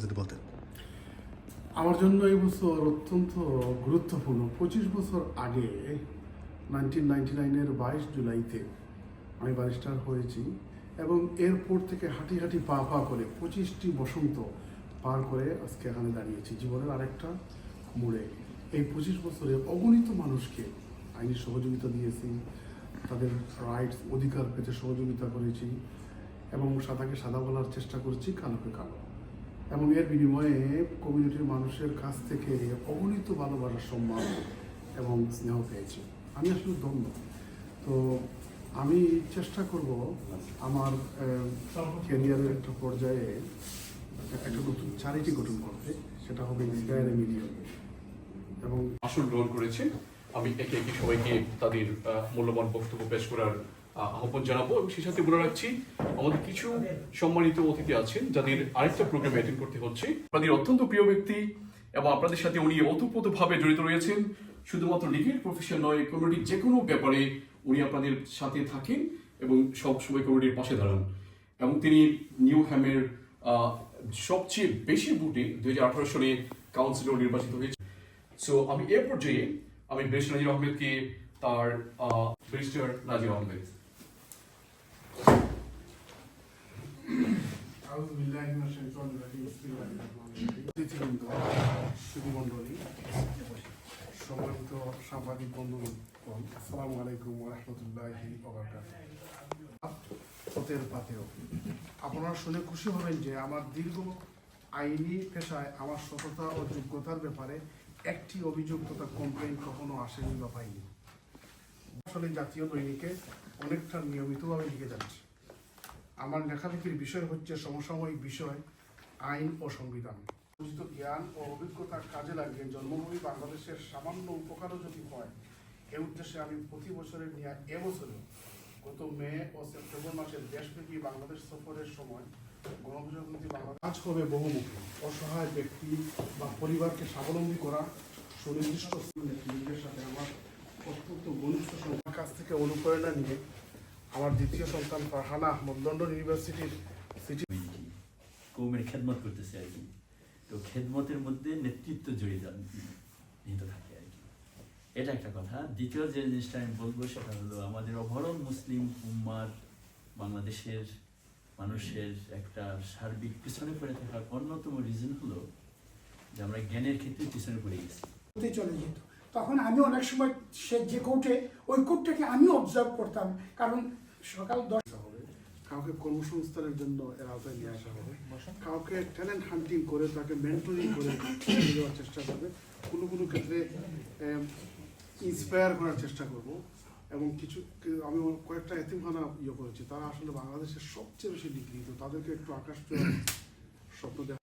যদি বলতেন। আমার জন্য এই বছর অত্যন্ত গুরুত্বপূর্ণ। 25 বছর আগে 1999-এর 22 জুলাইতে আমি ব্যারিস্টার হয়েছি এবং এরপর থেকে হাঁটি হাঁটি পা পা করে 25টি বসন্ত পার করে আজকে এখানে দাঁড়িয়েছি জীবনের আরেকটা মোড়ে। এই 25 বছরে অগণিত মানুষকে আইনি সহযোগিতা দিয়েছি, তাদের রাইটস অধিকার পেতে সহযোগিতা করেছি এবং সাদাকে সাদা বলার চেষ্টা করেছি, কালোকে কালো, এবং এর বিনিময়ে কমিউনিটির মানুষের কাছ থেকে অগণিত ভালোবাসার সম্মান এবং স্নেহ পেয়েছি। আমি আসলে দ্বন্দ্ব। তো আমি চেষ্টা করব আমার ক্যারিয়ারের একটা পর্যায়ে একটা নতুন চ্যারিটি গঠন করতে, সেটা হবে ইন্সপায়ার মিডিয়া। এবং আসন গ্রহণ করেছে, আমি একে একে সবাইকে তাদের মূল্যবান বক্তব্য পেশ করার আহ্বান জানাবো এবং সেই সাথে বলে রাখছি আমাদের কিছু সম্মানিত অতিথি আছেন যাদের আরেকটা প্রোগ্রাম অ্যাটেন্ড করতে হচ্ছে। আপনাদের অত্যন্ত প্রিয় ব্যক্তি এবং আপনাদের সাথে উনি ওতপ্রোতভাবে জড়িত রয়েছেন। শুধুমাত্র লিগেল প্রফেশন নয়, কমিউনিটির যে কোনো ব্যাপারে উনি আপনাদের সাথে থাকেন এবং সবসময় কমিউনিটির পাশে দাঁড়ান। এবং তিনি নিউ হ্যামের সবচেয়ে বেশি ভোটে 2018 সালে কাউন্সিলর নির্বাচিত হয়েছে। সো আমি এ পর্যায়ে আমি ব্যারিস্টার নাজির আহমেদকে তার ব্যারিস্টার নাজির আহমেদ। সুধীমণ্ডলী, সম্মানিত সাংবাদিক বন্ধুগণ, আসসালামু আলাইকুম ওয়া রাহমাতুল্লাহি ওয়া বারাকাতুহু। পথের পাতেও আপনারা শুনে খুশি হবেন যে আমার দীর্ঘ আইনি পেশায় আমার সততা ও যোগ্যতার ব্যাপারে একটি অভিযোগ তথা কমপ্লেইন কখনো আসেনি বা পাইনি। আসলে জাতীয় দৈনিকে অনেকটা নিয়মিতভাবে লিখে যাচ্ছে। আমার লেখালেখির বিষয় হচ্ছে সমসাময়িক বিষয়, আইন ও সংবিধান। উচিত জ্ঞান ও অভিজ্ঞতা কাজে লাগিয়ে জন্মভূমি বাংলাদেশের সামান্য উপকারও যদি হয়, এ উদ্দেশ্যে আমি প্রতি বছরের নিয়ে এবছরে গত মে ও সেপ্টেম্বর মাসের দেশব্যাপী বাংলাদেশ সফরের সময় গণপ্রজাতন্ত্রী বাংলাদেশ কাজ হবে বহুমুখী। অসহায় ব্যক্তি বা পরিবারকে স্বাবলম্বী করা, সুনির্দিষ্ট নেতৃত্বের সাথে আমার অত্যন্ত ঘনিষ্ঠ সংখ্যার কাছ থেকে অনুপ্রেরণা নিয়ে আমার দ্বিতীয় সন্তান ফারহানা আহমদ লন্ডন ইউনিভার্সিটির কৌমের খেদমত করতেছে আর কি। তো খেদমতের মধ্যে নেতৃত্ব জড়িত নিহিত থাকে আর কি, এটা একটা কথা। দ্বিতীয় যে জিনিসটা আমি বলবো সেটা হলো আমাদের ওভারঅল মুসলিম উম্মার বাংলাদেশের মানুষের একটা সার্বিক পিছনে পড়ে থাকার অন্যতম রিজন হলো যে আমরা জ্ঞানের ক্ষেত্রে পিছনে পড়ে গেছি। চলে যেত তখন আমি অনেক সময় সে যে কোর্টে ওই কোর্টটাকে আমি অবজার্ভ করতাম, কারণ সকাল 10 কাউকে কর্মসংস্থানের জন্য এর আওতায় নিয়ে আসা হবে, কাউকে ট্যালেন্ট হান্টিং করে তাকে মেন্টরিং করে দেওয়ার চেষ্টা করবে, কোনো কোনো ক্ষেত্রে ইন্সপায়ার করার চেষ্টা করব। এবং কিছু আমি কয়েকটা এতিমখানা করেছি, তারা আসলে বাংলাদেশের সবচেয়ে বেশি নিগৃহীত, তাদেরকে একটু আকাশ স্বপ্ন দেখা।